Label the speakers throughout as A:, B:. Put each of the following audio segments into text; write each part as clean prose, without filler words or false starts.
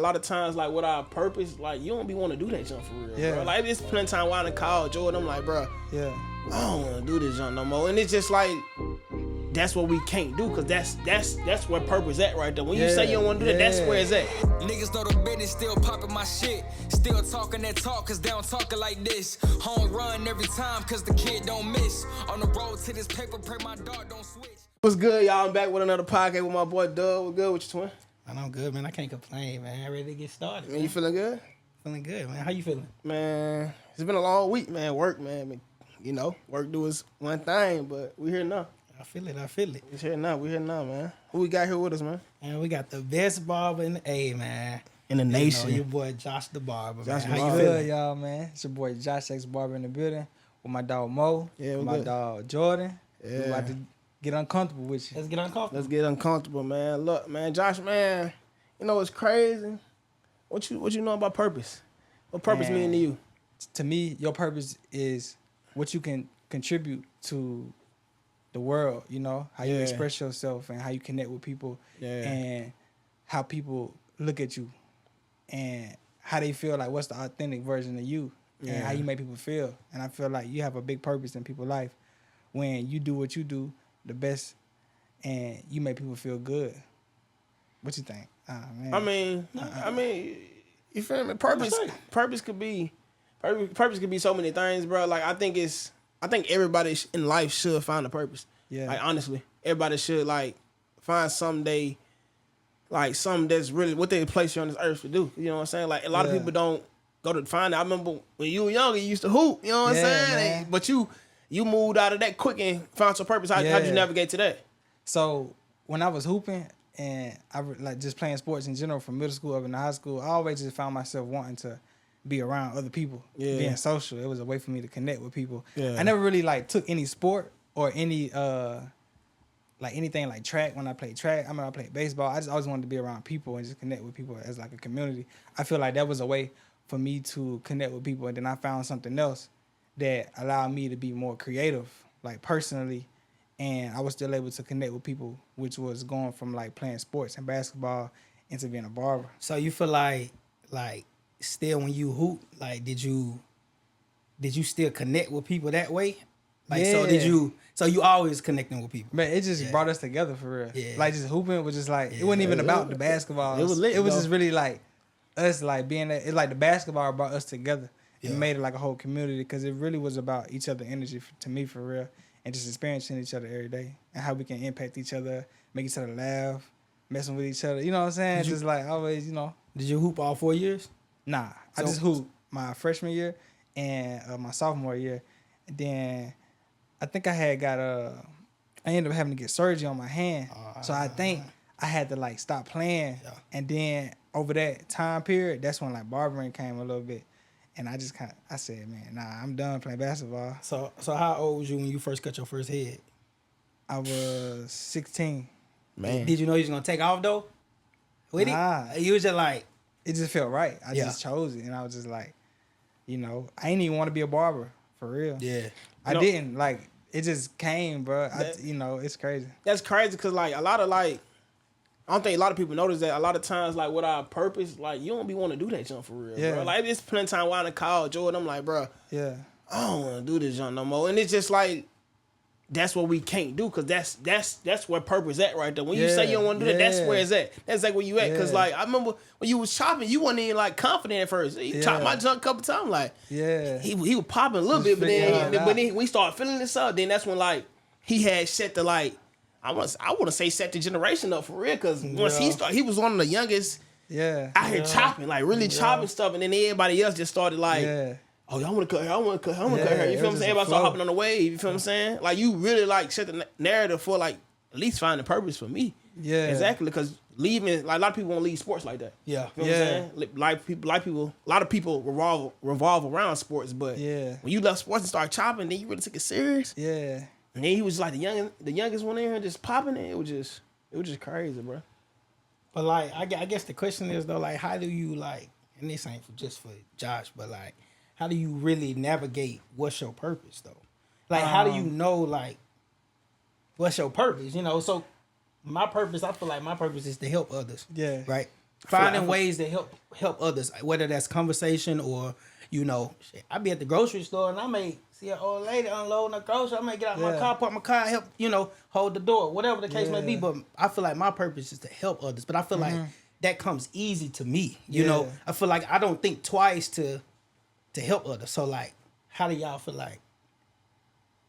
A: lot of times, like, with our purpose, like, you don't be want to do that jump for real, bro. Like, it's plenty of time where I done called Jordan, I'm like, bro, I don't want to do this jump no more. And it's just like, that's what we can't do, because that's where purpose at right there. When you say you don't want to do that, that's where it's at.
B: Niggas know the business, still popping my shit. Still talking that talk, cause they don't talk it like this. Home run every time, cause the kid don't miss. On the road to this paper, pray my dog don't switch.
A: What's good, y'all? I'm back with another podcast with my boy Doug. What's good with you, twin?
C: Man, I'm good, man. I can't complain, man. I'm ready to get started.
A: Man, you feeling good?
C: Feeling good, man. How you feeling?
A: Man, it's been a long week, man. Work, man. I mean, you know, work do is one thing, but we here now.
C: I feel it.
A: It's here now. We here now, man. Who we got here with us, man?
C: And we got the best barber in the A, man.
A: In the nation.
C: Your boy Josh the Barber, man.
A: Josh
C: How
A: Barber.
C: you feeling?
D: Good, y'all, man. It's your boy Josh X Barber in the building with my dog Mo,
A: Yeah,
D: with my dog Jordan.
A: Yeah.
D: We about to get uncomfortable with you.
C: Let's get uncomfortable.
A: Let's get uncomfortable, man. Look, man, Josh, man, you know what's crazy? What you know about purpose? What purpose
D: Man.
A: mean to you?
D: To me, your purpose is what you can contribute to the world, you know, how you
A: Yeah.
D: express yourself and how you connect with people and how people look at you and how they feel, like what's the authentic version of you and how you make people feel. And I feel like you have a big purpose in people's life when you do what you do the best and you make people feel good. What you think? Man.
A: I mean, you feel me? Purpose could be so many things, bro. Like I think everybody in life should find a purpose.
D: Yeah.
A: Like honestly, everybody should like find something that's really what they place you on this earth to do. You know what I'm saying? Like a lot of people don't go to find it. I remember when you were younger, you used to hoop. You know what I'm saying?
D: Man.
A: But you moved out of that quick and found your purpose. How'd you navigate to that?
D: So when I was hooping and I like just playing sports in general from middle school up into high school, I always just found myself wanting to be around other people, being social. It was a way for me to connect with people.
A: Yeah.
D: I never really like took any sport or any like anything like track when I played track. I mean, I played baseball. I just always wanted to be around people and just connect with people as like a community. I feel like that was a way for me to connect with people. And then I found something else that allowed me to be more creative, like personally. And I was still able to connect with people, which was going from like playing sports and basketball into being a barber.
C: So you feel like still when you hoop, like did you still connect with people that way? Like so you always connecting with people.
D: Man, it just brought us together for real.
C: Yeah.
D: Like just hooping was just like, it wasn't even about the basketball.
A: It was lit,
D: It was
A: though.
D: just really like us like being there. It's like the basketball brought us together.
C: Yeah.
D: It made it like a whole community because it really was about each other energy to me for real. And just experiencing each other every day and how we can impact each other, make each other laugh, messing with each other. You know what I'm saying? Just like always, you know.
C: Did you hoop all 4 years?
D: Nah, I just hooped my freshman year and my sophomore year. And then I think I ended up having to get surgery on my hand. So I think I had to like stop playing.
C: Yeah.
D: And then over that time period, that's when like barbering came a little bit. And I just I said, man, nah, I'm done playing basketball.
C: So how old was you when you first cut your first head?
D: I was 16.
A: Man.
C: Did you know you was gonna take off though? With
D: Nah.
C: it? You was just like,
D: It just felt right. I
C: Yeah.
D: just chose it. And I was just like, you know, I didn't even want to be a barber, for real.
C: yeah.
D: I didn't. Like, it just came, bro. It's crazy.
A: That's crazy because like a lot of like I don't think a lot of people notice that a lot of times like with our purpose, like you don't be want to do that jump for real, bro. Like it's plenty of time where I done called Jordan, I'm like, bro,
D: Yeah.
A: I don't want to do this jump no more. And it's just like that's what we can't do because that's where purpose at right there. When you say you don't want to do that, that's where it's at. That's like where you at. Because like I remember when you was chopping, you wasn't even like confident at first. You chopped my junk a couple times, like he was popping a little bit, but then we started feeling this up. Then that's when like he had set the like I want to say set the generation up for real. Because once he started, he was one of the youngest.
D: Yeah.
A: Out here chopping, like really chopping stuff, and then everybody else just started like.
D: Yeah.
A: Oh, y'all want to cut her? I want to cut her. You feel what I'm saying? Everybody start hopping on the wave. You feel what I'm saying? Like you really like set the narrative for like at least finding purpose for me.
D: Yeah.
A: Exactly. Because leaving, like a lot of people won't leave sports like that.
C: Yeah.
A: You know what I'm saying? A lot of people revolve around sports, but when you left sports and started chopping, then you really took it serious.
D: Yeah.
A: And then he was like the youngest one in here just popping it. It was just crazy, bro.
C: But like, I guess the question is though, like, how do you like, and this ain't just for Josh, but like, how do you really navigate what's your purpose though? Like, how do you know like what's your purpose? You know, so my purpose, I feel like my purpose is to help others.
D: Yeah.
C: Right. Finding ways to help others, whether that's conversation or, shit. I be at the grocery store and I may see an old lady unloading her groceries. I may get out my car, park my car, help, hold the door, whatever the case may be. But I feel like my purpose is to help others. But I feel like that comes easy to me. You know, I feel like I don't think twice to help others. So like, how do y'all feel like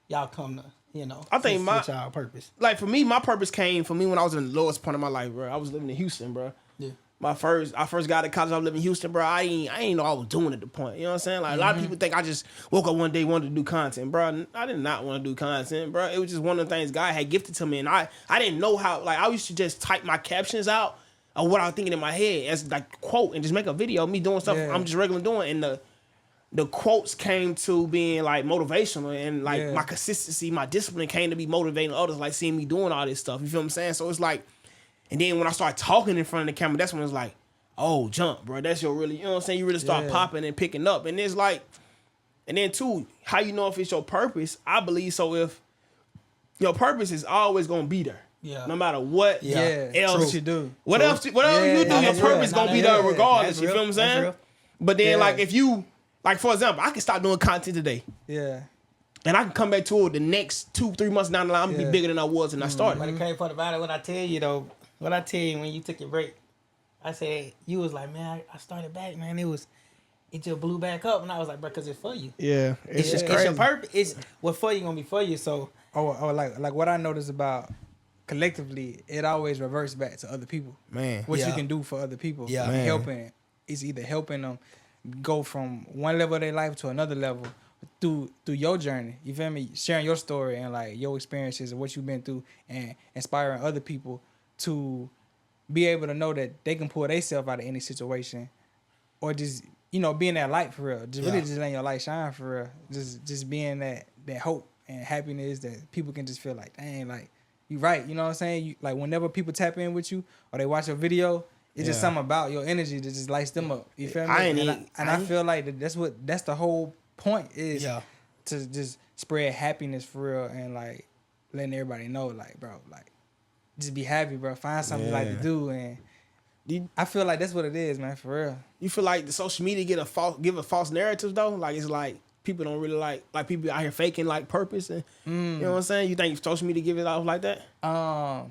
C: y'all come to,
A: I think
C: with y'all purpose?
A: Like for me, my purpose came for me when I was in the lowest point of my life, bro. I was living in Houston, bro. Yeah. I first got to college. I was living in Houston, bro. I ain't know what I was doing at the point. You know what I'm saying? Like a lot of people think I just woke up one day wanted to do content, bro. I did not want to do content, bro. It was just one of the things God had gifted to me, and I didn't know how. Like I used to just type my captions out of what I was thinking in my head as like quote and just make a video of me doing stuff I'm just regularly doing, and the quotes came to being like motivational, and like my consistency, my discipline came to be motivating others, like seeing me doing all this stuff. You feel what I'm saying? So it's like. And then when I started talking in front of the camera, that's when it's like, oh, jump, bro. That's your really, you know what I'm saying? You really start popping and picking up. And it's like, and then too, how you know if it's your purpose? I believe so if your purpose is always going to be there. Yeah. No matter what else
D: you do.
A: Whatever you do, your purpose going to be there regardless. You feel what I'm saying? But then like if you, like for example, I can stop doing content today. Yeah. And I can come back to it the next 2-3 months down the line. I'm going to be bigger than I was when I started.
C: But the crazy part about it, what I tell you though, when you took your break, I said, you was like, man, I started back, man. It just blew back up. And I was like, bro, because it's for you.
A: Yeah.
C: It's just crazy. It's your purpose. It's what's for you going to be for you. So.
D: Like what I noticed about collectively, it always reverts back to other people. Man. What you can do for other people. Yeah. Helping. It's either helping them go from one level of their life to another level through your journey. You feel me? Sharing your story and like your experiences and what you've been through and inspiring other people to be able to know that they can pull themselves out of any situation, or just being that light for real. Just really just letting your light shine for real. Just being that hope and happiness that people can just feel like, dang, like you right. You know what I'm saying? Like whenever people tap in with you or they watch a video, it's just something about your energy that just lights them up. You feel me? I feel like that's the whole point is to just spread happiness for real and like letting everybody know, like, bro, like. Just be happy, bro. Find something like to do, and I feel like that's what it is, man. For real.
A: You feel like the social media give a false narrative though? Like it's like people don't really like people out here faking like purpose, and you know what I'm saying? You think social media give it off like that?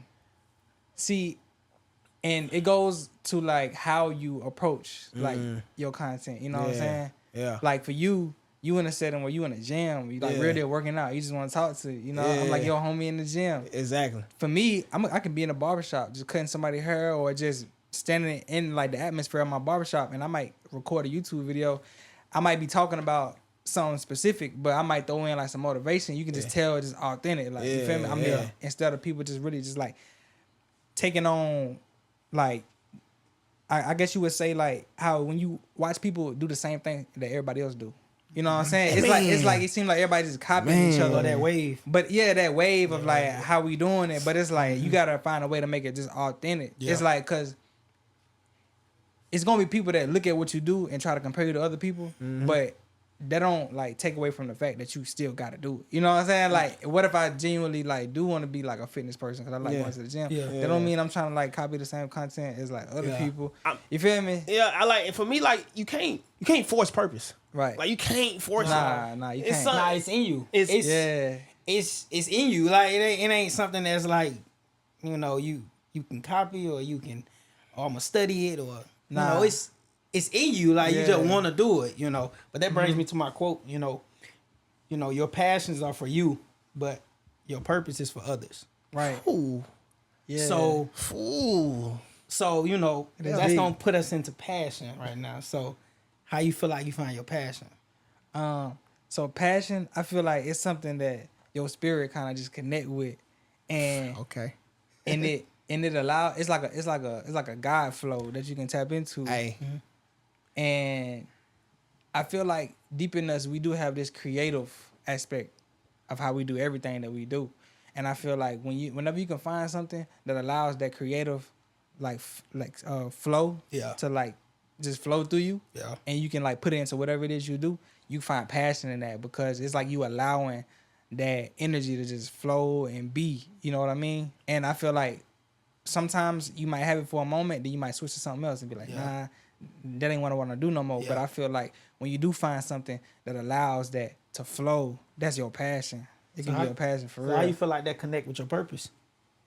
D: See, and it goes to like how you approach like your content. You know what I'm saying? Yeah. Like for you in a setting where you in a gym, you like really working out, you just want to talk to, I'm like your homie in the gym.
A: Exactly.
D: For me, I can be in a barbershop, just cutting somebody's hair or just standing in like the atmosphere of my barbershop, and I might record a YouTube video. I might be talking about something specific, but I might throw in like some motivation. You can just tell it's just authentic. Like you feel me? I'm there instead of people just really just like taking on like I guess you would say like how when you watch people do the same thing that everybody else do. You know what I'm saying? It's like it seems like everybody just copying each other.
C: That wave.
D: But that wave of like how we doing it. But it's like you gotta find a way to make it just authentic. Yeah. It's like cause it's gonna be people that look at what you do and try to compare you to other people, but they don't like take away from the fact that you still gotta do it. You know what I'm saying? Like, what if I genuinely like do want to be like a fitness person because I like going to the gym? Yeah. That don't mean I'm trying to like copy the same content as like other people. You feel me?
A: Yeah, I like. And for me, like you can't force purpose.
D: Right.
A: Like you can't force it.
D: Nah, you can't.
C: It's in you. It's in you. Like it ain't something that's like, you can copy or you can I'm gonna study it or it's in you, like you just want to do it, But that brings me to my quote, your passions are for you, but your purpose is for others.
D: Right.
A: Ooh.
C: Yeah. So that's gonna put us into passion right now. So, how you feel like you find your passion?
D: So passion, I feel like it's something that your spirit kind of just connect with, and it allow it's like a God flow that you can tap into.
A: Hey.
D: And I feel like deep in us, we do have this creative aspect of how we do everything that we do. And I feel like whenever you can find something that allows that creative, flow to like just flow through you, and you can like put it into whatever it is you do, you find passion in that because it's like you allowing that energy to just flow and be. You know what I mean? And I feel like sometimes you might have it for a moment, then you might switch to something else and be like, nah, that ain't what I want to do no more. But I feel like when you do find something that allows that to flow, that's your passion. It can be your passion for real.
C: How you feel like that connect with your purpose?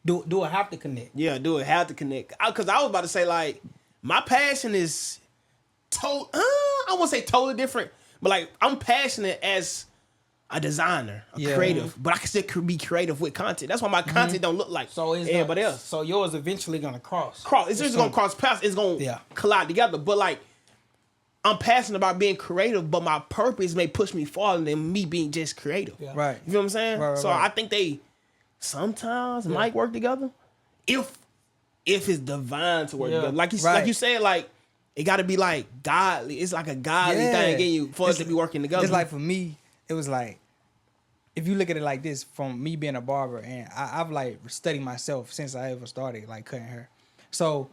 C: Do it have to connect?
A: Yeah, do it have to connect. Because I was about to say, like, my passion is I won't say totally different, but like I'm passionate as a designer, a creative, but I can still be creative with content. That's why my content don't look like everybody else.
C: So yours eventually gonna cross.
A: It's just gonna cross paths. It's gonna collide together. But like, I'm passionate about being creative, but my purpose may push me farther than me being just creative.
C: Yeah.
D: Right.
A: You feel what I'm saying?
D: Right,
A: so I think they sometimes might work together if it's divine to work together. Like you said, like it got to be like godly. It's like a godly thing in you for us to be working together.
D: It's like for me, it was like, if you look at it like this, from me being a barber, and I've like studied myself since I ever started like cutting hair. So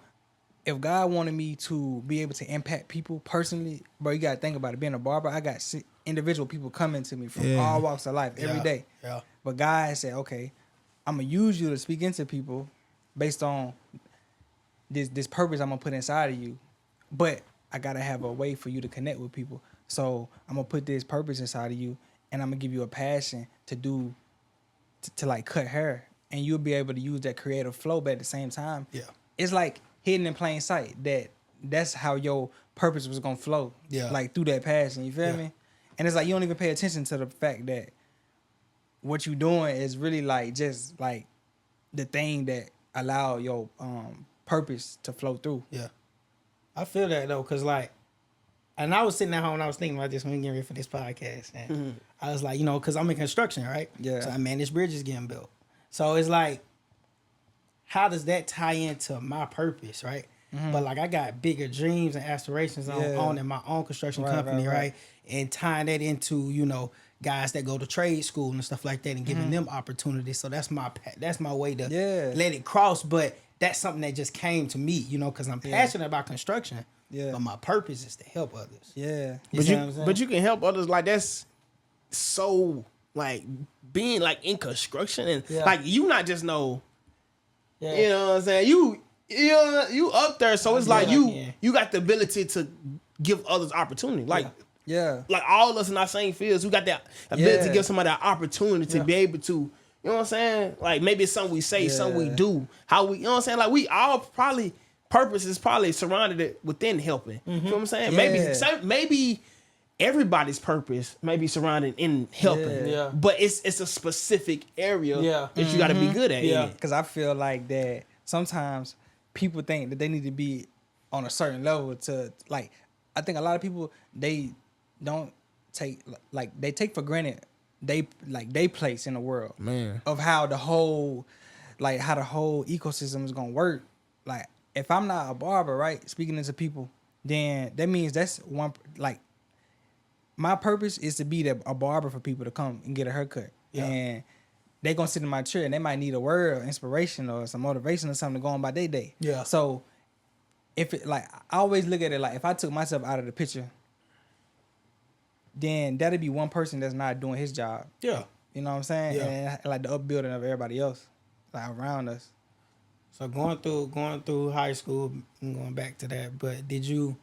D: if God wanted me to be able to impact people personally, bro, you gotta think about it. Being a barber, I got individual people coming to me from all walks of life every day. Yeah. But God said, okay, I'm gonna use you to speak into people based on this purpose I'm gonna put inside of you. But I gotta have a way for you to connect with people. So I'm gonna put this purpose inside of you, and I'm gonna give you a passion to do, to like cut hair, and you'll be able to use that creative flow, but at the same time, it's like hidden in plain sight. That's how your purpose was gonna flow, like through that passion. You feel me? And it's like you don't even pay attention to the fact that what you doing is really like just like the thing that allow your purpose to flow through.
C: Yeah, I feel that though, cause like. And I was sitting at home and I was thinking about this when we getting ready for this podcast. And I was like, because I'm in construction, right? Yeah. So I manage bridges getting built. So it's like, how does that tie into my purpose, right? But like I got bigger dreams and aspirations on owning my own construction company, right? And tying that into, guys that go to trade school and stuff like that and giving them opportunities. So that's my way to let it cross. But that's something that just came to me, because I'm passionate about construction. Yeah. But my purpose is to help others.
D: Yeah.
A: But you can help others. Like that's so like being like in construction and like you not just know. Yeah. You know what I'm saying? You up there, so it's like you got the ability to give others opportunity. Like like all of us in our same fields, we got that ability to give somebody an opportunity to be able to. You know what I'm saying? Like maybe it's something we say, something we do, how we. You know what I'm saying? Like we all probably. Purpose is probably surrounded within helping. You know what I'm saying? Maybe everybody's purpose may be surrounded in helping. Yeah. But it's a specific area that you got to be good at. Yeah.
D: Because I feel like that sometimes people think that they need to be on a certain level to like. I think a lot of people they don't take they take for granted they place in the world of how the whole ecosystem is gonna work. Like. If I'm not a barber, right, speaking into people, then that means that's one, like, my purpose is to be a barber for people to come and get a haircut. Yeah. And they going to sit in my chair and they might need a word or inspiration or some motivation or something to go on by their day. Yeah. So, if it, like, I always look at it like, if I took myself out of the picture, then that'd be one person that's not doing his job. Yeah. You know what I'm saying? Yeah. And, like, the upbuilding of everybody else, like, around us.
C: So going through high school, I'm going back to that, but did you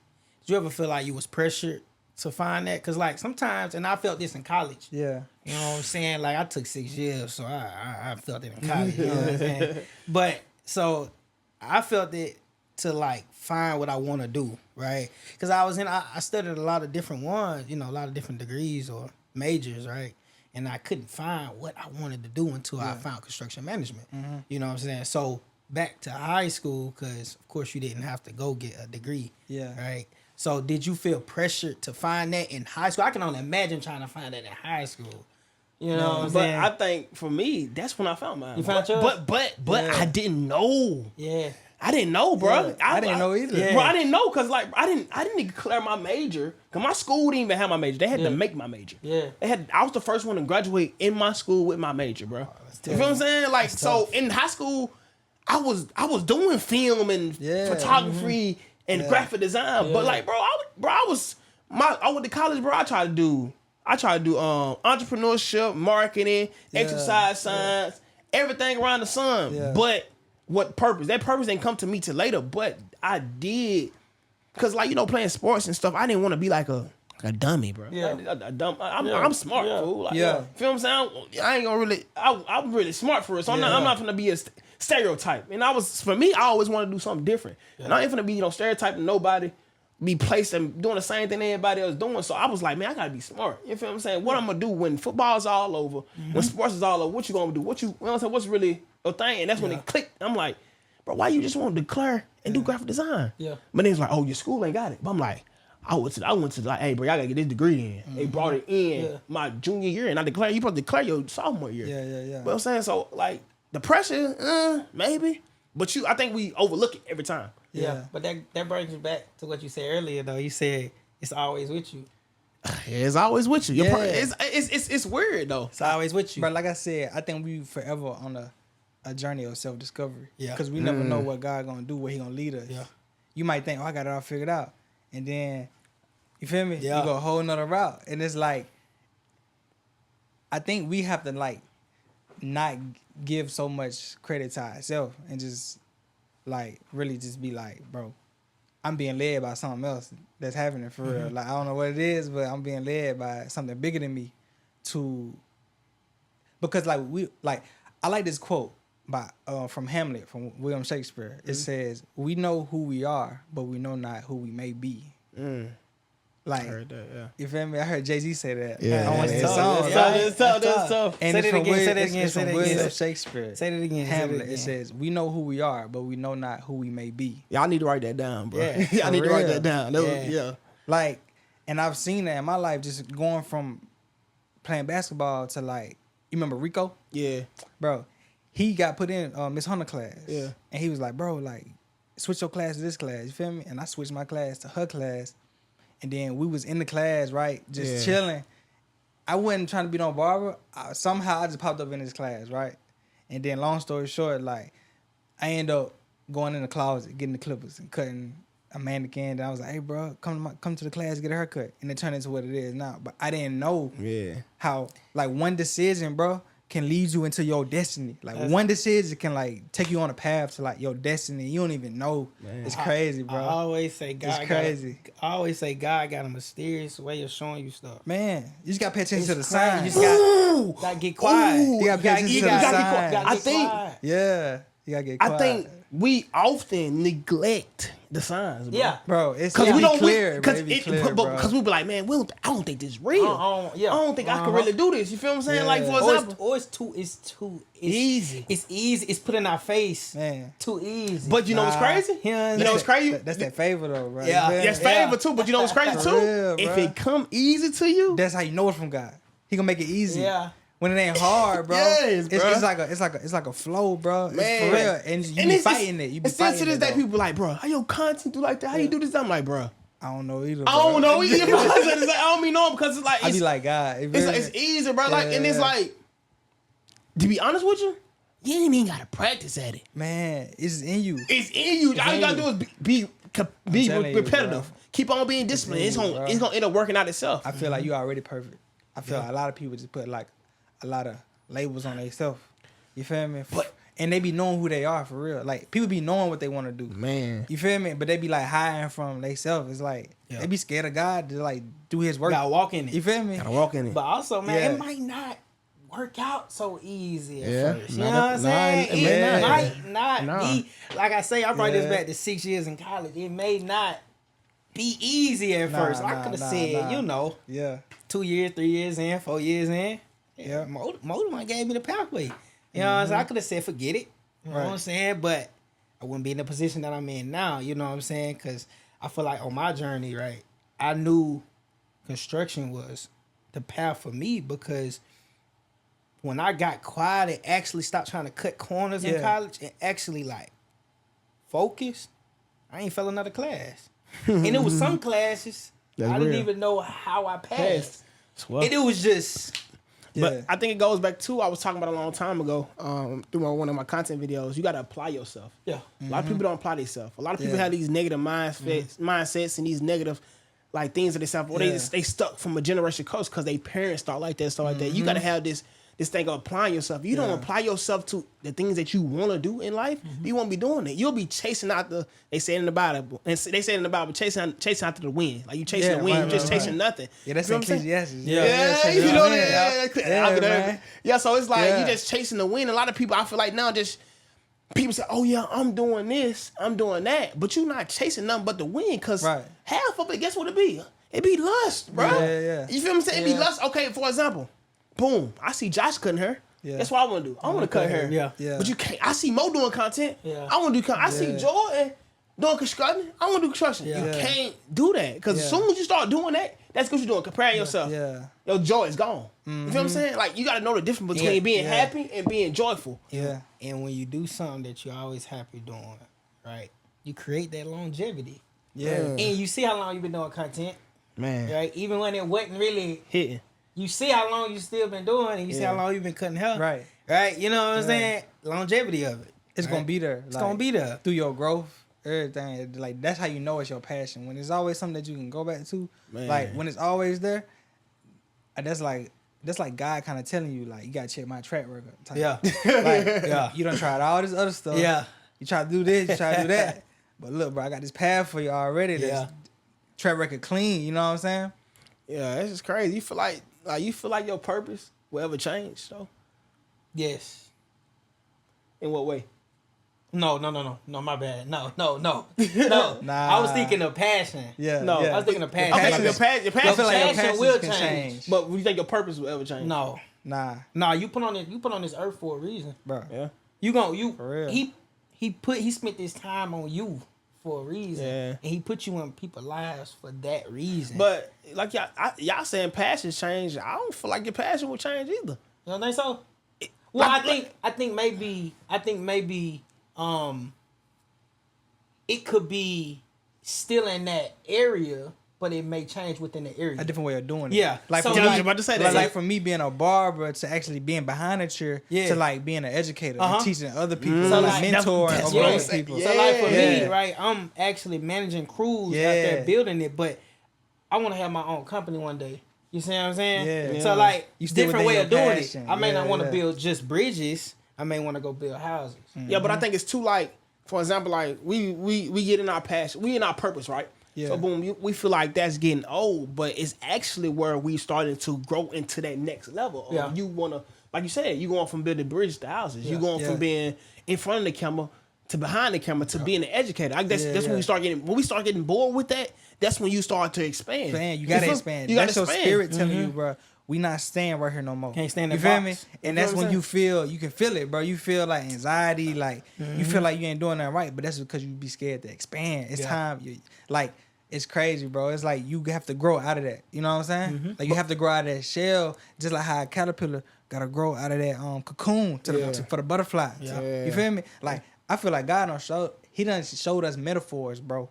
C: ever feel like you was pressured to find that? Because like sometimes, and I felt this in college. Yeah. You know what I'm saying? Like I took 6 years, so I felt it in college. You know what I'm saying? But so I felt it to like find what I want to do, right? Because I studied a lot of different ones, a lot of different degrees or majors, right? And I couldn't find what I wanted to do until I found construction management. You know what I'm saying? So back to high school, because of course you didn't have to go get a degree. Yeah. Right. So did you feel pressured to find that in high school? I can only imagine trying to find that in high school. You know what I'm saying?
A: But I think for me, that's when I found mine.
C: You found yours?
A: But I didn't know. Yeah. I didn't know, bro.
D: Yeah. I didn't know either.
A: Yeah. Bro, I didn't know because like I didn't declare my major. Cause my school didn't even have my major. They had to make my major. Yeah. I was the first one to graduate in my school with my major, bro. You feel what I'm saying? Like so in high school. I was doing film and photography and graphic design, but like, I went to college, bro. I tried to do entrepreneurship, marketing, exercise science, everything around the sun. Yeah. But what purpose. That purpose didn't come to me till later, but I did. Cause like, you know, playing sports and stuff, I didn't want to be like a dummy, bro.
C: Yeah.
A: I'm smart, fool. Like,
D: Yeah.
A: Feel what I'm saying? I ain't gonna really, I'm really smart for it. So I'm not gonna be a stereotype. And for me, I always want to do something different. And I ain't gonna be, stereotyping nobody, be placed and doing the same thing everybody else doing. So I was like, man, I gotta be smart. You feel what I'm saying? What I'm gonna do when football's all over, when sports is all over, what you gonna do? You know what I'm saying? What's really a thing? And that's when it clicked. I'm like, bro, why you just want to declare and do graphic design? Yeah. But then it's like, oh, your school ain't got it. But I'm like, I went to like, hey, bro, y'all gotta get this degree in. They brought it in my junior year, and I declared, you supposed to declare your sophomore year.
D: Yeah.
A: But I'm saying, so like the pressure, maybe. But I think we overlook it every time.
C: Yeah. But that brings you back to what you said earlier, though. You said it's always with you.
A: It's always with you. It's weird though.
C: It's always with you.
D: But like I said, I think we forever on a journey of self-discovery.
C: Yeah.
D: Because we never know what God gonna do, where he gonna lead us.
C: Yeah.
D: You might think, oh, I got it all figured out. And then, you feel me?
C: Yeah.
D: You go a whole nother route. And it's like, I think we have to like not give so much credit to ourselves and just like really just be like, bro, I'm being led by something else that's happening for real. Like, I don't know what it is, but I'm being led by something bigger than me because like I like this quote by from Hamlet, from William Shakespeare. It says, we know who we are, but we know not who we may be. Like, I heard that, yeah. You feel me? I heard Jay-Z say that.
A: Yeah.
D: I want to song.
A: It's tough.
D: And
C: Say
D: it's from William
C: again.
D: Shakespeare.
C: Say that again.
D: Hamlet. It says, we know who we are, but we know not who we may be.
A: Y'all need to write that down, bro.
D: Yeah,
A: Y'all need to write
D: real.
A: that down. Yeah.
D: Like, and I've seen that in my life, just going from playing basketball to like, you remember Rico?
A: Yeah.
D: Bro, he got put in Miss Hunter class.
A: Yeah.
D: And he was like, bro, like, switch your class to this class. You feel me? And I switched my class to her class. And then we was in the class, right? Just chilling. I wasn't trying to be no barber. Somehow I just popped up in this class, right? And then long story short, like, I ended up going in the closet, getting the clippers and cutting a mannequin. And I was like, hey, bro, come to the class, get a haircut. And it turned into what it is now. But I didn't know how, like, one decision, bro, can lead you into your destiny. Like, one decision can, like, take you on a path to, like, your destiny. You don't even know. Man. It's crazy, bro.
C: I always say God.
D: It's crazy.
C: I always say God got a mysterious way of showing you stuff.
D: Man, you just got to pay attention to the signs.
C: You just got to get quiet.
D: You got to pay attention to the signs.
A: I think,
D: yeah, you got to get quiet.
A: I think we often neglect the signs, bro.
C: Yeah,
D: bro. It's
A: because we don't
D: clear.
A: Because we be like, man, I don't think this is real. I don't think I can really do this. You feel what I'm saying? Yeah. Like, for example,
C: it's too easy. It's easy. It's put in our face,
D: man.
C: Too easy.
A: But you know what's crazy? You know what's crazy?
D: That's that favor though, bro.
A: Yeah, that's favor too. But you know what's crazy too?
D: Real,
A: if it come easy to you,
D: that's how you know it's from God. He gonna make it easy.
C: Yeah.
D: When it ain't hard, bro.
A: Yes, bro.
D: It's like a flow, bro. Man. It's for real. And you be fighting it. You be
A: fighting it. To this day,
D: though.
A: people be like, bro, how your content do like that? How you do this? I'm like, bro,
D: I don't know either.
A: I don't know either. I don't mean no because it's like
D: I be like, God,
A: it's easy, bro. Like, and it's like, to be honest with you, you ain't even gotta practice at it.
D: Man, it's in you.
A: It's in you. All you gotta do is be repetitive. Keep on being disciplined. It's gonna end up working out itself.
D: I feel like you already perfect. I feel like a lot of people just put like a lot of labels on themselves. You feel me? And they be knowing who they are for real. Like, people be knowing what they want to do.
A: Man.
D: You feel me? But they be like hiding from themselves. It's like, they be scared of God to like do his work.
C: Gotta walk in it.
D: You feel me?
A: Gotta walk in it.
C: But also, man, it might not work out so easy at first. You know what I'm saying? It might not be. Like I say, I brought this back to 6 years in college. It may not be easy at first. I could have said, 2 years, 3 years in, 4 years in. Yeah, Motor gave me the pathway. You know what I'm saying? I could have said, forget it. You know what I'm saying? But I wouldn't be in the position that I'm in now. You know what I'm saying? Because I feel like on my journey, right, I knew construction was the path for me because when I got quiet and actually stopped trying to cut corners in college and actually, like, focused, I ain't fell another class. And it was some classes I didn't even know how I passed. And it was just...
A: But I think it goes back to, I was talking about a long time ago through one of my content videos. You got to apply yourself. Yeah. A lot of people don't apply themselves. A lot of people have these negative mindsets and these negative like things that they say, or they stuck from a generation coast because their parents thought like that, stuff like that. You got to have this this thing of applying yourself. You don't apply yourself to the things that you want to do in life. You won't be doing it. You'll be chasing out they say in the Bible, chasing after the wind. Like you chasing the wind, you just chasing nothing.
D: Yeah, that's
A: you know what I'm
D: Ecclesiastes.
A: saying?
D: Yeah,
A: you know
D: Yeah,
A: that. Yeah, so it's like
D: Yeah.
A: you just chasing the wind. A lot of people, I feel like now just people say, "Oh yeah, I'm doing this, I'm doing that," but you're not chasing nothing but the wind, because half of it, guess what it be? It be lust, bro.
D: Yeah.
A: You feel what I'm saying? It be lust. Okay, for example, boom, I see Josh cutting hair.
D: Yeah.
A: That's what I want to do. I want to cut hair.
C: Yeah.
A: But you can't. I see Mo doing content.
C: Yeah.
A: I want to do content. I see Jordan doing construction. I want to do construction.
C: Yeah.
A: You can't do that, because as soon as you start doing that, that's what you're doing, comparing yourself.
D: Yeah.
A: Your joy is gone. You feel what I'm saying? Like, you got to know the difference between being happy and being joyful.
D: Yeah.
C: And when you do something that you're always happy doing, right? You create that longevity.
D: Yeah.
C: And you see how long you've been doing content,
A: Man.
C: right? Even when it wasn't really
A: Hitting.
C: you see how long you still been doing, and you see how long you've been cutting hair.
D: Right.
C: Right? You know what I'm saying? Longevity of it.
D: It's
C: right?
D: gonna be there.
C: It's gonna be there.
D: Through your growth, everything. Like, that's how you know it's your passion. When it's always something that you can go back to.
A: Man.
D: Like, when it's always there, that's like God kind of telling you, like, you gotta check my track record. Type.
C: Yeah.
D: Like, you done tried all this other stuff.
C: Yeah.
D: You try to do this, you try to do that. But look, bro, I got this path for you already. That's track record clean. You know what I'm saying?
A: Yeah, it's just crazy. You feel like your purpose will ever change, though?
C: Yes.
A: In what way?
C: No, my bad. No. No.
D: Nah.
C: I was thinking of passion.
D: Yeah.
A: No.
D: yeah.
C: I was thinking of passion.
A: Okay,
D: Like,
A: so your
D: I feel like your
C: passion
D: passion
C: will
D: can change.
A: But do you think your purpose will ever change?
C: No.
D: Nah,
C: You put on this earth for a reason.
D: bro.
A: Yeah.
D: For real.
C: He spent this time on you for a reason.
A: Yeah.
C: And he put you in people's lives for that reason.
A: But like y'all saying passion change, I don't feel like your passion will change either.
C: You don't think so? Well,
A: Like-
C: I think maybe it could be still in that area, but it may change within the area.
D: A different way of doing it.
C: Yeah.
D: Like,
C: So,
D: for
C: like-
D: me,
A: I was about to say that.
D: like from me being a barber to actually being behind the chair to like being an educator and teaching other people,
C: So,
D: like
C: like,
D: mentoring
A: that's
D: over
A: what I'm
D: other
A: saying.
D: people.
A: Yeah.
C: So like for me,
D: Yeah.
C: right, I'm actually managing crews out
D: Yeah.
C: there building it, but I want to have my own company one day. You see what I'm saying?
D: Yeah.
C: So like,
D: You still
C: different way
D: within
C: of
D: your
C: doing
D: passion.
C: it. I may
D: Yeah,
C: not want to
D: yeah.
C: build just bridges. I may want to go build houses.
A: Yeah, but I think it's too, like, for example, like we get in our passion, we in our purpose, right?
D: Yeah.
A: So boom, we feel like that's getting old, but it's actually where we starting to grow into that next level. Of
C: Yeah.
A: You wanna, like you said, you going from building bridges to houses. You going
D: Yeah.
A: from being in front of the camera to behind the camera to being an educator. Like that's when we start getting bored with that. That's when you start to expand.
D: Man, you gotta
A: feel-
D: expand.
A: You gotta
D: That's your
A: expand.
D: spirit telling you, bro. We not staying right here no more.
C: Can't stay in
D: You
C: the
D: feel
C: box.
D: me?
C: You
D: And
A: feel
D: that's
A: what
D: when
A: I'm
D: you can feel it, bro. You feel like anxiety, like you feel like you ain't doing that right, but that's because you be scared to expand. It's time. Like, it's crazy, bro. It's like you have to grow out of that. You know what I'm saying? Like, you have to grow out of that shell, just like how a caterpillar gotta grow out of that cocoon for the butterfly.
A: Yeah.
D: You feel me? Like, I feel like God done showed us metaphors, bro,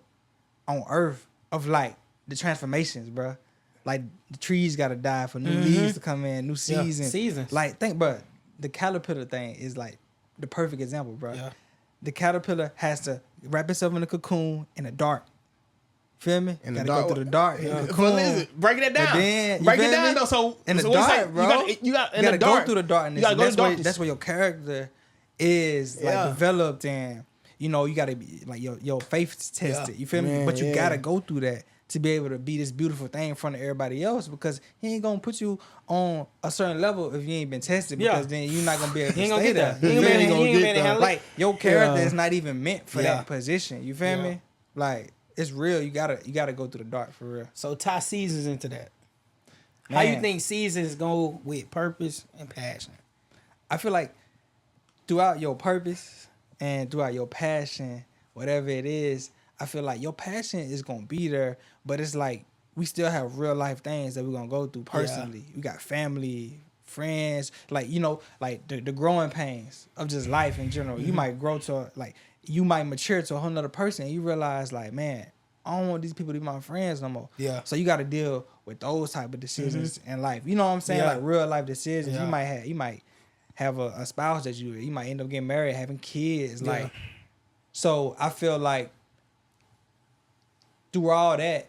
D: on earth of like the transformations, bro. Like, the trees gotta die for new leaves to come in, new seasons.
C: seasons.
D: Like, bro, the caterpillar thing is like the perfect example, bro.
C: Yeah.
D: The caterpillar has to wrap itself in a cocoon in the dark. Feel me?
A: In the
D: Gotta
A: dark.
D: go through the dark.
A: Yeah.
D: Cocoon.
A: But listen, breaking it down.
D: But then, you
A: break it
D: feel
A: down
D: me?
A: though. So
D: In the
A: so what you
D: dark,
A: say,
D: bro.
A: You got
D: You gotta go through the darkness.
A: You gotta go to
D: That's
A: the
D: where,
A: darkness.
D: that's where your character is like developed, and you know you gotta be like your faith is tested. You feel me?
A: Man,
D: But you
A: yeah.
D: gotta go through that to be able to be this beautiful thing in front of everybody else, because he ain't gonna put you on a certain level if you ain't been tested, because then you're not gonna be able to
C: He ain't gonna
D: stay
C: get
D: there.
C: there. He ain't
D: You feel
C: gonna
D: me?
C: be- he ain't gonna be able to handle it.
D: Like, your character is not even meant for
C: Yeah.
D: that position. You feel
C: Yeah.
D: me? Like, it's real. You gotta go through the dark for real.
C: So tie seasons into that. How you
D: Man.
C: think seasons go with purpose and passion?
D: I feel like throughout your purpose and throughout your passion, whatever it is, I feel like your passion is gonna be there, but it's like we still have real life things that we're gonna go through personally. We got family, friends, like, you know, like the growing pains of just life in general. You might grow to, like, you might mature to a whole nother person, and you realize, like, man, I don't want these people to be my friends no more.
C: Yeah.
D: So you got to deal with those type of decisions in life. You know what I'm saying?
C: Yeah.
D: Like, real life decisions.
C: Yeah.
D: You might have a spouse that you might end up getting married, having kids.
C: Yeah.
D: Like, so I feel like through all that,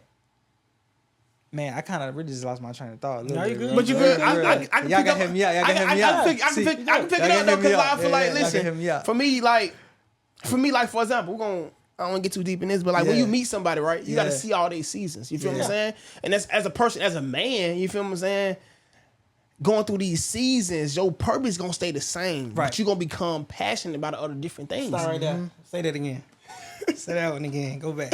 D: Man, I kind of really just lost my train of thought.
C: No, you good.
A: But you good.
D: Y'all can hit me up. Y'all can hit me up.
A: I can pick it up though, because I feel like, listen, for me, like, for example, I don't want to get too deep in this, but like when you meet somebody, right, you got to see all their seasons. You feel what I'm saying? And that's as a person, as a man, you feel what I'm saying? Going through these seasons, your purpose gonna stay the same, but you're gonna become passionate about other different things.
C: Stop right there. Say that again. Say that one again. Go back.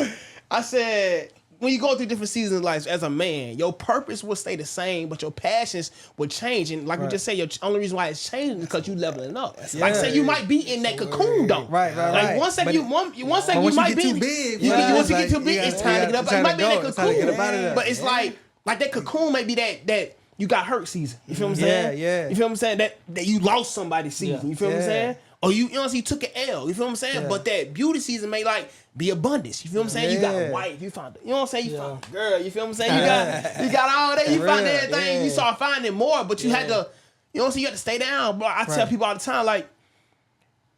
A: I said, when you go through different seasons of life as a man, your purpose will stay the same, but your passions will change. And like we just said, your only reason why it's changing is because you leveling up. Like say you might be in that cocoon though.
D: Right.
A: Like one second you might be
C: too big.
A: Once you get too big, it's time to get up. You might be in that cocoon,
D: there.
A: but it's like that cocoon may be that you got hurt season. You feel what I'm saying?
D: Yeah.
A: You feel what I'm saying? That you lost somebody season. You feel what I'm saying? Or you know, you took an L. You feel what I'm saying? But that beauty season may like be abundance. You feel what I'm saying? You got a wife. You found, you know what I'm saying? You found a girl. You feel what I'm saying? You got all that. You found everything. Yeah. You start finding more, but you had to, you know what I'm saying? You had to stay down. Bro, I tell people all the time, like,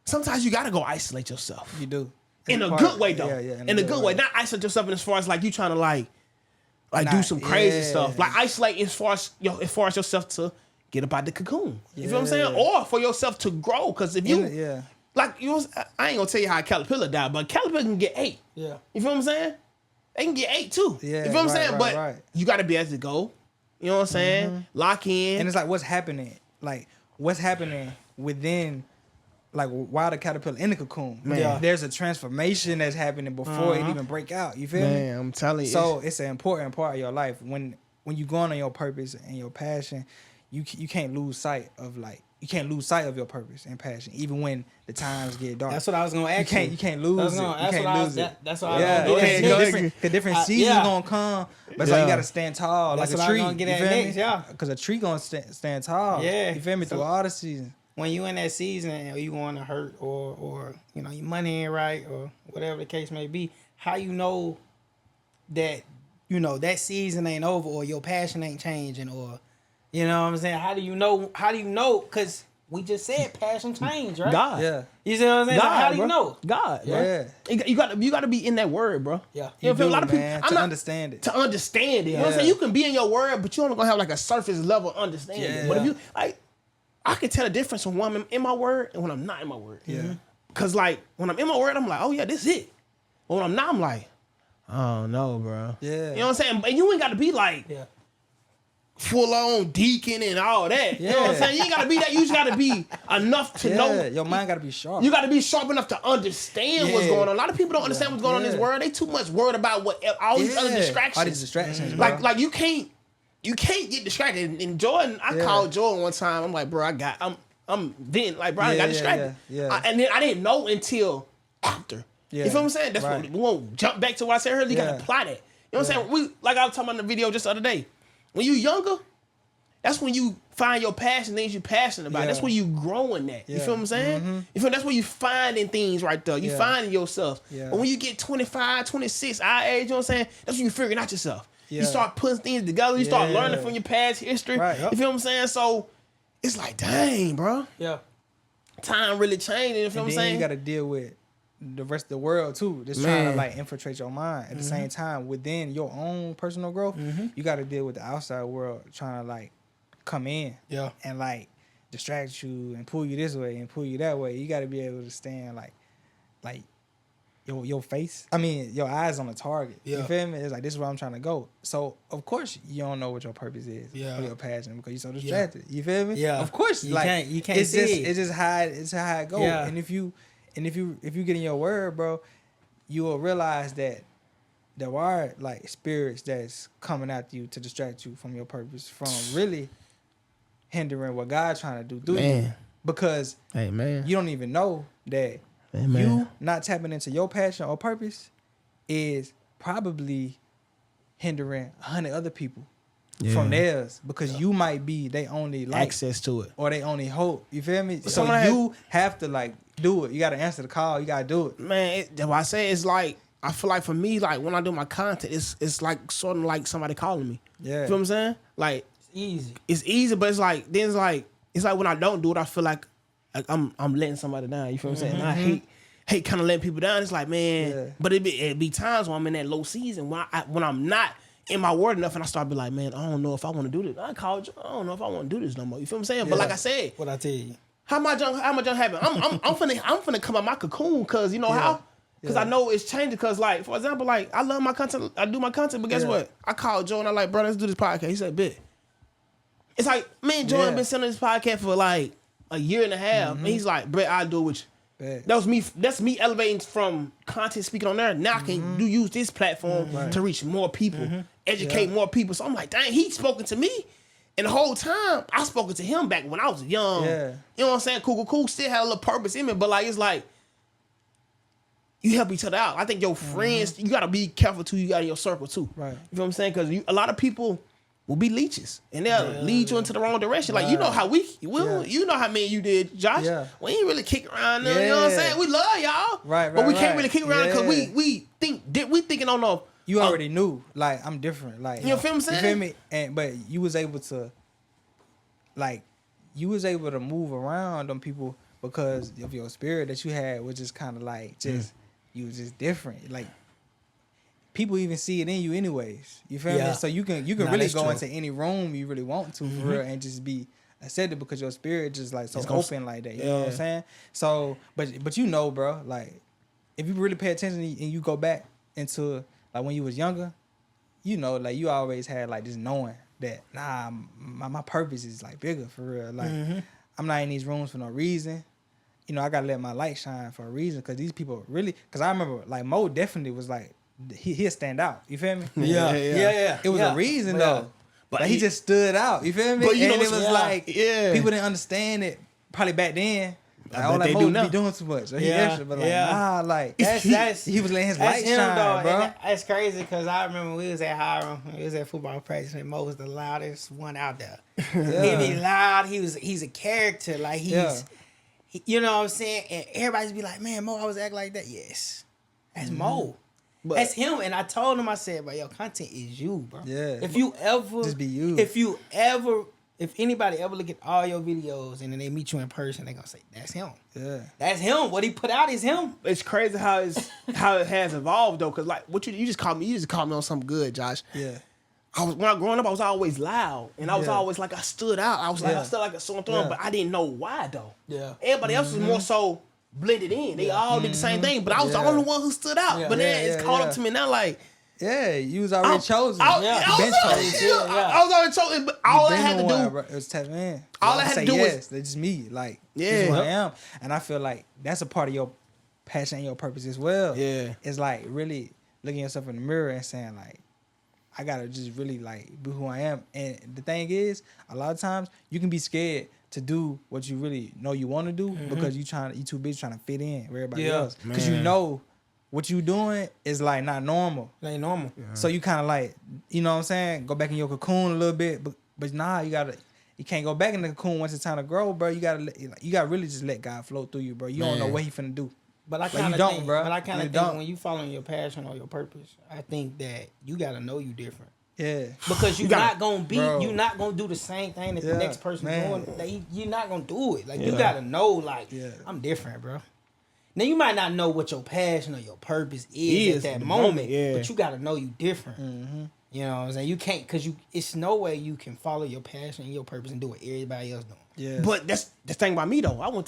A: sometimes you got to go isolate yourself.
D: You do.
A: In a good way, though.
D: Yeah,
A: in a good way. Not isolate yourself in as far as like you trying to like do some crazy stuff. Like isolate as far as yourself to get up out the cocoon. You feel what I'm saying? Or for yourself to grow. Because if you, like, you know, I ain't gonna tell you how a caterpillar died, but a caterpillar can get 8.
C: Yeah.
A: You feel what I'm saying? They can get 8 too.
D: Yeah,
A: you feel what I'm saying? But
D: right.
A: you gotta be able to go. You know what I'm saying? Lock in.
D: And it's like, what's happening? Like, what's happening within, like, while the caterpillar in the cocoon?
A: Man.
D: There's a transformation that's happening before it even break out. You feel me?
A: Man, I'm telling you.
D: So it's an important part of your life. When you going on your purpose and your passion, you can't lose sight of your purpose and passion, even when the times get dark.
C: That's what I was gonna ask you.
D: You can't lose it.
C: That's what I was gonna
D: Because different seasons gonna come, but so you gotta stand tall
C: That's
D: like
C: what
D: a tree.
C: I was gonna get at next,
D: Because a tree gonna stand tall.
C: Yeah.
D: You feel me? Through all the seasons.
C: When you in that season or you going to hurt or you know your money ain't right or whatever the case may be, how you know that that season ain't over or your passion ain't changing or you know what I'm saying? How do you know? Because we just said passion change, right?
A: God.
D: Yeah.
C: You see what I'm saying?
A: God,
C: How do you
A: bro.
C: know?
A: God, bro.
D: Yeah.
A: You gotta be in that word, bro.
C: Yeah.
A: You know,
D: do,
A: a lot of people
D: man, understand it.
A: To understand it. You know what I'm saying? You can be in your word, but you only gonna have like a surface level understanding.
D: Yeah.
A: But if you I can tell the difference from when I'm in my word and when I'm not in my word.
D: Yeah.
A: Cause like when I'm in my word, I'm like, oh yeah, this is it. But when I'm not, I'm like, oh no, bro.
D: Yeah.
A: You know what I'm saying? And you ain't gotta be like full on deacon and all that. You know what I'm saying? You ain't gotta be that. You just gotta be enough to know.
D: Your mind gotta be sharp.
A: You gotta be sharp enough to understand what's going on. A lot of people don't understand what's going on in this world. They too much worried about what all these other distractions.
D: All these distractions, bro.
A: Like you can't get distracted. And Jordan, I called Jordan one time. I'm like, bro, I'm then like, bro, I got distracted. And then I didn't know until after. You feel what I'm saying? That's what we won't jump back to what I said earlier. You gotta apply that. You know what I'm saying? Like I was talking about in the video just the other day. When you younger, that's when you find your passion, things you're passionate about. That's when you growing that. You feel what I'm saying? You feel that's where you finding things right there. You finding yourself. But when you get 25, 26, our age, you know what I'm saying? That's when you figuring out yourself. You start putting things together. You start learning from your past history. You feel what I'm saying? So it's like, dang, bro.
C: Yeah.
A: Time really changing. You feel what I'm saying?
D: You got to deal with the rest of the world too. Just trying to like infiltrate your mind. At the same time, within your own personal growth, you got to deal with the outside world trying to like come in and like distract you and pull you this way and pull you that way. You got to be able to stand like your face. I mean, your eyes on the target. You feel me? It's like, this is where I'm trying to go. So of course you don't know what your purpose is or your passion because you're so distracted. You feel me?
A: Yeah.
D: Of course,
C: you
D: like
C: can't
D: it's
C: see
D: just how it goes.
C: Yeah.
D: And if you get in your word, bro, you will realize that there are like spirits that's coming after you to distract you from your purpose, from really hindering what God's trying to do through you. Because you don't even know that you not tapping into your passion or purpose is probably hindering 100 other people from theirs, because you might be they only like
A: access to it
D: or they only hope. You feel me? So you have to like do it. You got to answer the call. You got to do it.
A: Man, what I say is like, I feel like for me, like when I do my content, it's like sort of like somebody calling me.
D: Yeah.
A: You feel what I'm saying? Like
C: Easy.
A: It's easy, but it's like then it's like when I don't do it, I feel like I'm letting somebody down. You feel what I'm saying? I hate kind of letting people down. It's like, man, but it be times when I'm in that low season when I'm not in my word enough, and I started be like, man, I don't know if I want to do this. I called you. I don't know if I want to do this no more. You feel what I'm saying? But like I said,
C: what I tell you,
A: how my junk happen? I'm finna come out my cocoon because you know how? Because I know it's changing. Because like for example, like I love my content, I do my content, but guess what? I called Joe and I like, bro, let's do this podcast. He said, "Bet." It's like me and Joe have been sending this podcast for like a year and a half, and he's like, "Bro, I'll do it with you." That was me. That's me elevating from content speaking on there. Now I can use this platform to reach more people, educate more people. So I'm like, dang, he's spoken to me, and the whole time I spoken to him back when I was young. Yeah. You know what I'm saying? Cool. Still had a little purpose in me, but like it's like you help each other out. I think your friends, you gotta be careful too. You got in your circle too. Right. You know what I'm saying? Because a lot of people will be leeches and they'll lead you into the wrong direction. Like you know how you know how me and you did, Josh. Yeah. We ain't really kick around. You know what I'm saying? We love y'all, but we can't really kick around because we thinking on the.
D: You already knew, like I'm different. Like
A: you feel what I'm saying?
D: You feel me? But you was able to, like, move around them people because of your spirit that you had was just kind of like you was just different. Like people even see it in you anyways. You feel me? So you can really go into any room you really want to for real and just be accepted because your spirit just like so open like that. You know what I'm saying? So but you know, bro, like if you really pay attention and you go back into like when you was younger, you know, like you always had like this knowing that my purpose is like bigger for real. Like I'm not in these rooms for no reason. You know, I gotta let my light shine for a reason because these people really. Because I remember like Mo definitely was like he'll stand out. You feel me?
C: Yeah. It
D: was a reason though, but he just stood out. You feel me?
A: But you know,
D: and it was like people didn't understand it probably back then. Like, all like Mo be doing too much. He extra, but like nah, like that's he was letting his light shine, though, bro.
C: That's crazy because I remember we was at Hiram, we was at football practice, and Mo was the loudest one out there. He be loud. He's a character. Like he's, you know what I'm saying? And everybody's be like, man, Mo always act like that. Yes, that's Mo. But that's him. And I told him, I said, bro, your content is you, bro. Yeah. If you ever
D: just be you.
C: If anybody ever look at all your videos and then they meet you in person, they gonna say, that's him. Yeah. That's him. What he put out is him.
A: It's crazy how it has evolved though, cause like what you just called me on something good, Josh. Yeah. When I growing up, I was always loud. And I was always like I stood out. I was like I stood like a sore thumb, but I didn't know why though. Yeah. Everybody else was more so blended in. They all did the same thing, but I was the only one who stood out. But then it's caught up to me now like,
D: yeah, you was already chosen.
A: I was already chosen, but all I had to do
D: it was tap in.
A: All I had to do was
D: that's just me. Like this is who I am. And I feel like that's a part of your passion and your purpose as well. Yeah. It's like really looking yourself in the mirror and saying like, I gotta just really like be who I am. And the thing is, a lot of times you can be scared to do what you really know you want to do because you too busy trying to fit in with everybody else. Because you know what you doing is like not normal.
C: It ain't normal.
D: Yeah. So you kind of like, you know what I'm saying? Go back in your cocoon a little bit, but nah, you can't go back in the cocoon once it's time to grow, bro. You gotta really just let God flow through you, bro. You don't know what he finna do.
C: But I kind of think, bro. But I kind of think when you following your passion or your purpose, I think that you gotta know you different. Yeah. Because you're not gonna do the same thing that the next person doing. You're not gonna do it. Like you gotta know, like I'm different, bro. Now you might not know what your passion or your purpose is at that moment, but you gotta know you different. You know what I'm saying? You can't, cause it's no way you can follow your passion and your purpose and do what everybody else doing.
A: Yeah. But that's the thing about me though.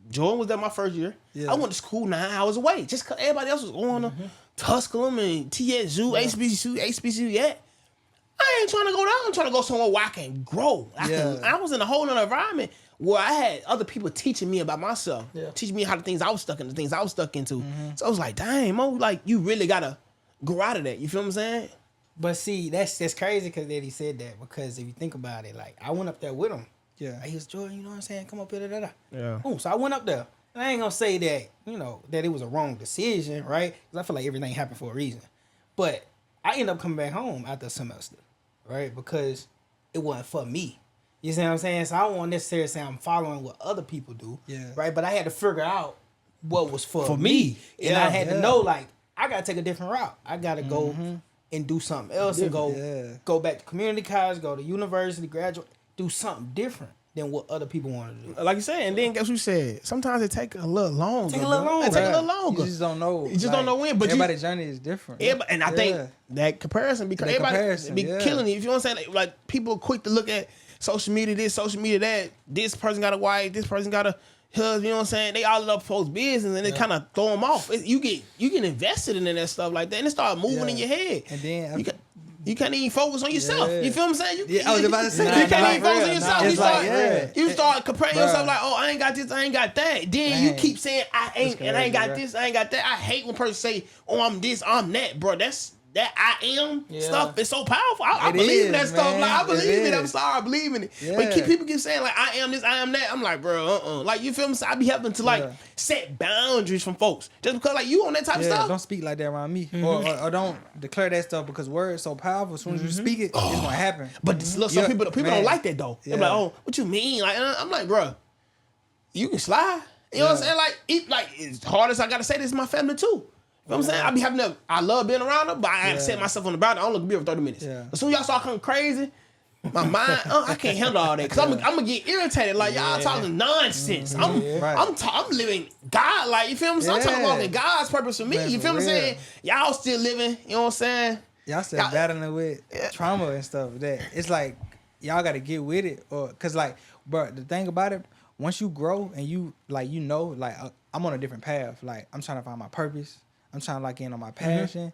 A: Jordan was there my first year. Yeah. I went to school 9 hours away just cause everybody else was going to Tusculum and TSU, HBCU. Yeah. I ain't trying to go down. I'm trying to go somewhere where I can grow. I was in a whole other environment where I had other people teaching me about myself, teaching me how the things I was stuck into. So I was like, dang, Mo, like you really gotta grow out of that. You feel what I'm saying?
C: But see, that's crazy because that he said that, because if you think about it, like I went up there with him. Yeah. He was, Jordan, you know what I'm saying? Come up here, Yeah. Oh, so I went up there. And I ain't gonna say that, you know, that it was a wrong decision, right? Because I feel like everything happened for a reason. But I ended up coming back home after a semester, right? Because it wasn't for me. You see what I'm saying? So I don't want necessarily say I'm following what other people do, right? But I had to figure out what was for me. And I had to know, like, I got to take a different route. I got to go and do something else and go back to community college, go to university, graduate, do something different. than what other people want to do.
A: Like you said, and then guess what you said? Sometimes it take a little longer.
C: Take a little longer.
A: It take a little longer.
D: You just don't know.
A: You just don't know when. But
D: everybody's journey is different.
A: And I think that comparison, because everybody be killing it. If you know what I'm saying, like people quick to look at social media this, social media that. This person got a wife, this person got a husband. You know what I'm saying? They all up folks' business, and it kind of throw them off. You get invested in that stuff like that, and it start moving in your head.
D: And then
A: you can't even focus on yourself. You feel what I'm saying?
D: I was about to say
A: you can't even focus on yourself. You start comparing yourself like, oh, I ain't got this, I ain't got that. Then you keep saying I ain't, and I ain't got this, I ain't got that. I hate when person say, oh, I'm this, I'm that, bro. That I am stuff is so powerful. I believe in that stuff. Like, I believe it. I'm sorry, I believe in it. But people keep saying like I am this, I am that. I'm like, bro, Like, you feel me? So I be having to like set boundaries from folks just because like you on that type of stuff.
D: Don't speak like that around me, or don't declare that stuff because words so powerful. As soon as you speak it, it's gonna happen.
A: But look, some people don't like that though. They're like, oh, what you mean? Like, I'm like, bro, you can slide. You know what I'm saying? Like as hard as I gotta say this is my family too. You know what I'm saying? I be having to, I love being around them, but I have to set myself on the boundary. I only can be over 30 minutes. As soon as y'all start coming crazy, my mind, I can't handle all that. Cause I'm gonna get irritated. Like y'all talking nonsense. I'm living God. Like, you feel me? So I'm talking about God's purpose for me. You feel me? Saying y'all still living. You know what I'm saying?
D: Y'all still battling with trauma and stuff. That it's like y'all got to get with it, or cause like, bro, the thing about it, once you grow and you like, you know, like I'm on a different path. Like I'm trying to find my purpose. I'm trying to lock in on my passion.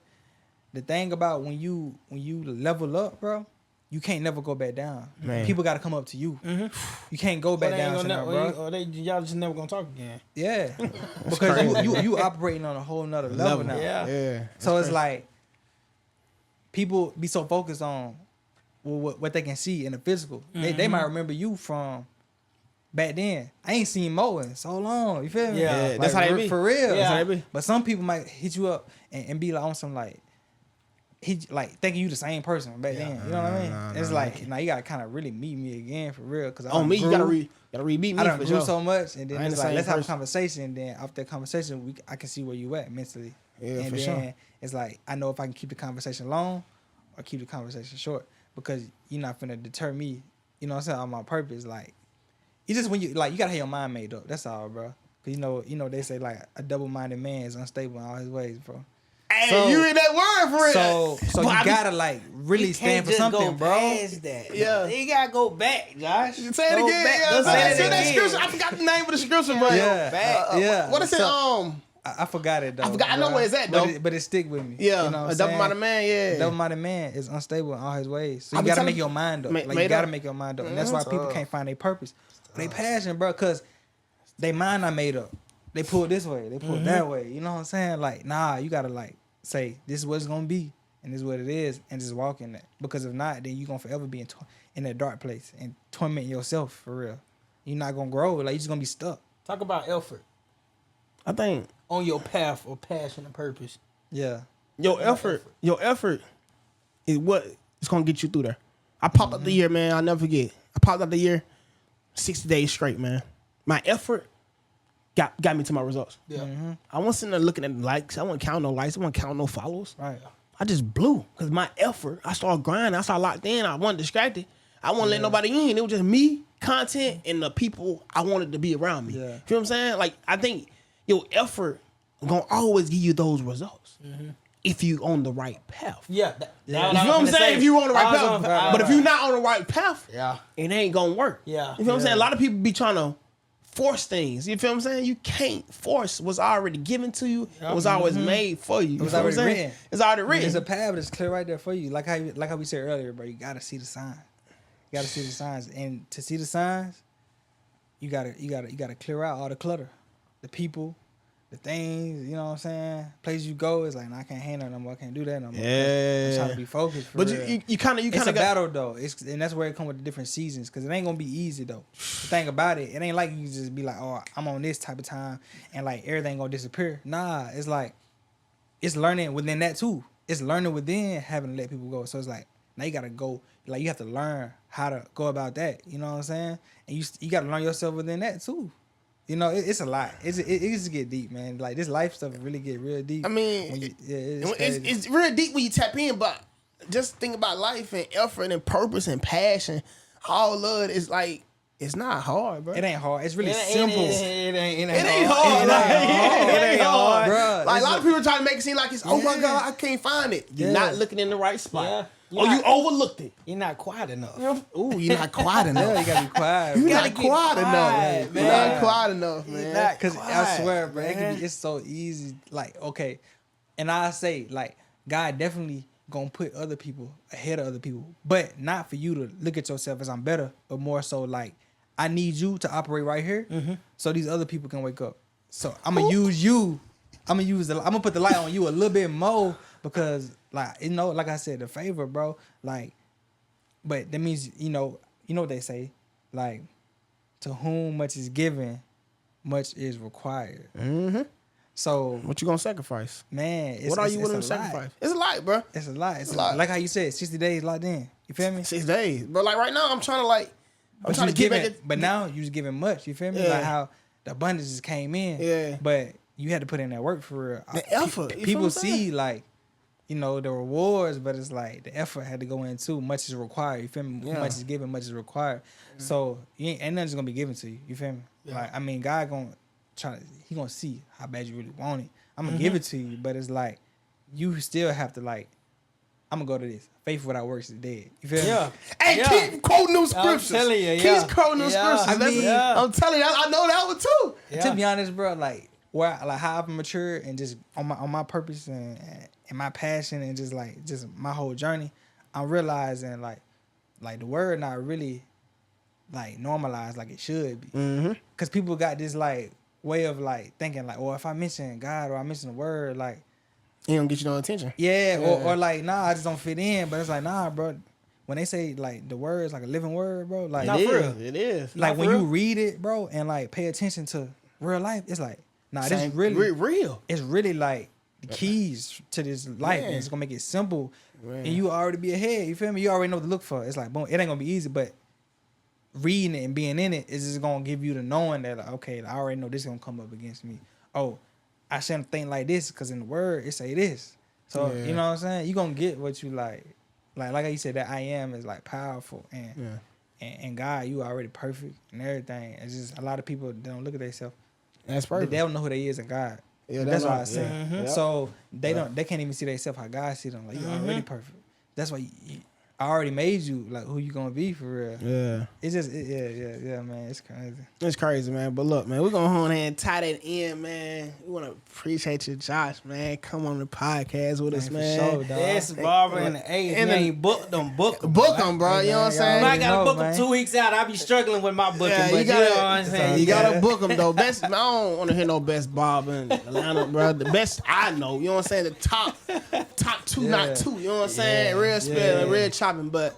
D: The thing about when you level up, bro, you can't never go back down. Man. People got to come up to you. You can't go back down to them, bro.
C: Or y'all just never gonna talk again.
D: Yeah, because you operating on a whole nother level now.
A: Yeah.
D: So it's like people be so focused on what they can see in the physical. They might remember you from back then. I ain't seen Mo in so long. You feel me?
A: Yeah,
D: like,
A: that's how they be.
D: For real.
A: Yeah. That's how they be.
D: But some people might hit you up and be like on some like, thinking you the same person back then. You know what I mean? It's like, now you gotta kind of really meet me again for real. Cause
A: me, you gotta re-meet me.
D: I done
A: for
D: grew
A: sure.
D: so much, and then it's like, let's have a
A: person.
D: conversation. And then after that conversation, I can see where you at mentally.
A: Yeah,
D: and
A: for
D: then
A: sure.
D: It's like, I know if I can keep the conversation long or keep the conversation short, because you're not finna deter me. You know what I'm saying? On my purpose, like. You just, when you like, you gotta have your mind made up. That's all, bro. Cause you know they say like a double-minded man is unstable in all his ways, bro.
A: Hey, so, you in that word for it.
D: So you gotta like really stand for something, bro.
C: That. Yeah, you gotta go back, Josh.
A: Say it again. Say that scripture. I forgot the name of the scripture, bro.
D: Yeah.
A: What is it?
D: I forgot it though.
A: I know where it's at though.
D: But it stick with me.
A: Yeah,
D: you know
A: a double-minded man. Yeah,
D: a double-minded man is unstable in all his ways. So you gotta make your mind up. Like you gotta make your mind up, and that's why people can't find their purpose. They passion, bro, because they mind not made up. They pull this way, they pull that way. You know what I'm saying? Like, nah, you gotta like say this is what it's gonna be, and this is what it is, and just walk in that. Because if not, then you gonna forever be in that dark place and torment yourself for real. You're not gonna grow. Like, you're just gonna be stuck.
C: Talk about effort.
A: I think
C: on your path of passion and purpose.
A: Yeah, your effort is what is gonna get you through there. I popped up the year, man. I'll never forget. I popped up the year. 60 days straight, man. My effort got me to my results.
C: Yeah.
A: I wasn't sitting there looking at the likes. I wasn't counting no likes. I wasn't counting no follows.
C: Right.
A: I just blew because my effort. I started grinding. I started locked in. I wasn't distracted. I wasn't letting nobody in. It was just me, content, and the people I wanted to be around me. Yeah. You feel what I'm saying? Like, I think your effort gonna always give you those results. If you on the right path.
C: Yeah.
A: You know what I'm saying? If you on the right path. But if you're not on the right path, it ain't gonna work.
C: Yeah.
A: You feel what I'm saying? A lot of people be trying to force things. You feel what I'm saying? You can't force what's already given to you. It was always made for you.
D: It was already written.
A: It's already written.
D: There's a path that's clear right there for you. Like how we said earlier, bro, you gotta see the sign. You gotta see the signs. And to see the signs, you gotta clear out all the clutter. The people, the things, you know what I'm saying? Places you go, it's like, nah, I can't handle no more. I can't do that no more.
A: Yeah.
D: I'm trying to be focused.
A: But
D: real.
A: you kind of
D: it's a battle though. And that's where it comes with the different seasons, because it ain't gonna be easy though. The thing about it, it ain't like you just be like, oh, I'm on this type of time and like everything gonna disappear. Nah, it's like it's learning within that too. It's learning within having to let people go. So it's like now you gotta go. Like you have to learn how to go about that. You know what I'm saying? And you gotta learn yourself within that too. You know, it's a lot. It just get deep, man. Like, this life stuff really get real deep.
A: I mean, it's real deep when you tap in, but just think about life and effort and purpose and passion. All of it is like, It's not hard, bro.
D: It ain't hard. It's really
C: It
D: simple.
C: ain't
A: hard. It ain't hard,
D: bro.
A: Like a lot of people try to make it seem like it's, oh my God, I can't find it. You're not looking in the right spot. Or you overlooked it.
C: You're not quiet enough.
A: Ooh, you're not quiet enough.
D: Yeah, you gotta be quiet.
A: You're
D: bro.
A: not quiet enough, man. You're not quiet enough, man.
D: Because I swear, bro, it's so easy. Like, okay, and I say, like, God definitely gonna put other people ahead of other people, but not for you to look at yourself as I'm better, but more so like I need you to operate right here, so these other people can wake up. So I'm gonna use you. I'm gonna put the light on you a little bit more because, like, you know, like I said, the favor, bro. Like, but that means you know what they say, like, to whom much is given, much is required.
A: Mm-hmm.
D: So
A: what you gonna sacrifice,
D: man?
A: What are you willing to sacrifice? It's a lot, bro.
D: It's a lot.
A: It's a lot.
D: Like how you said, 60 days locked in. You feel me?
A: 6 days, but like right now, I'm trying to
D: But
A: get
D: giving,
A: back.
D: but now you just giving much. You feel me?
A: Yeah.
D: Like how the abundance just came in.
A: Yeah.
D: But you had to put in that work for real.
A: The effort. You feel
D: People
A: what I'm saying?
D: see like, you know, the rewards, but it's like the effort had to go in too. Much is required. You feel me?
A: Yeah.
D: Much is given, much is required. So ain't nothing's gonna be given to you. You feel me?
A: Yeah.
D: Like, I mean, God he gonna see how bad you really want it. I'm gonna give it to you, but it's like you still have to like. I'm gonna go to this. Faith without works is dead. You feel me?
A: Hey, keep quoting them scriptures.
C: I'm telling you,
A: Keep quoting them scriptures.
D: I mean,
A: I'm telling you, I know that one too.
D: To be honest, bro, like how I've matured and just on my purpose and my passion and just my whole journey, I'm realizing like the word not really like normalized like it should be.
A: Mm-hmm.
D: Cause people got this like way of like thinking like, well, if I mention God or I mention the word, like
A: He don't get you no attention.
D: yeah. Or like nah, I just don't fit in. But it's like nah, bro. When they say like the word is like a living word, bro, like
A: It is.
D: like when you read it, bro, and like pay attention to real life, it's like nah, this is really
A: real.
D: It's really like the keys to this life, and it's gonna make it simple, and you already be ahead. You feel me? You already know what to look for. It's like boom, it ain't gonna be easy, but reading it and being in it is just gonna give you the knowing that like, okay, I already know this is gonna come up against me. Oh, I shouldn't think like this because in the word it say this. So you know what I'm saying? You gonna get what you like how you said that I am is like powerful and God, you already perfect and everything. It's just a lot of people don't look at themselves.
A: That's perfect.
D: They don't know who they is in God.
A: Yeah,
D: that's why I
A: right.
D: say.
A: Yeah.
D: So they can't even see themselves how God see them. Like you already perfect. That's why I already made you like who you gonna be for real.
A: Yeah.
D: It's just yeah, man. It's crazy.
A: It's crazy, man. But look, man, we're gonna go ahead and tie that in, man. We wanna appreciate you, Josh, man. Come on the podcast with us, man.
D: For sure, dog.
C: Yes, Barbara and the eighth.
A: And
C: Man, book them.
A: Book them, bro. You know what I'm saying?
C: I gotta book them
D: man.
C: 2 weeks out. I be struggling with my booking,
A: Yeah,
C: but
A: you gotta,
C: know what I'm saying?
A: you gotta book them though. Best, I don't want to hear no best Bob in Atlanta, bro. The best I know, you know what I'm saying? The top two, not two. You know what I'm saying? Real spelling, real chopping. But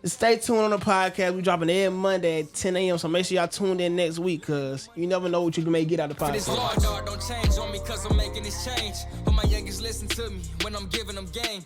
A: stay tuned on the podcast. We dropping every Monday at 10 a.m. So make sure y'all tuned in next week, cause you never know what you may get out of the
B: For this law,
A: podcast.
B: dog, don't change on me cause I'm making this change. When my youngest listen to me, when I'm giving them game.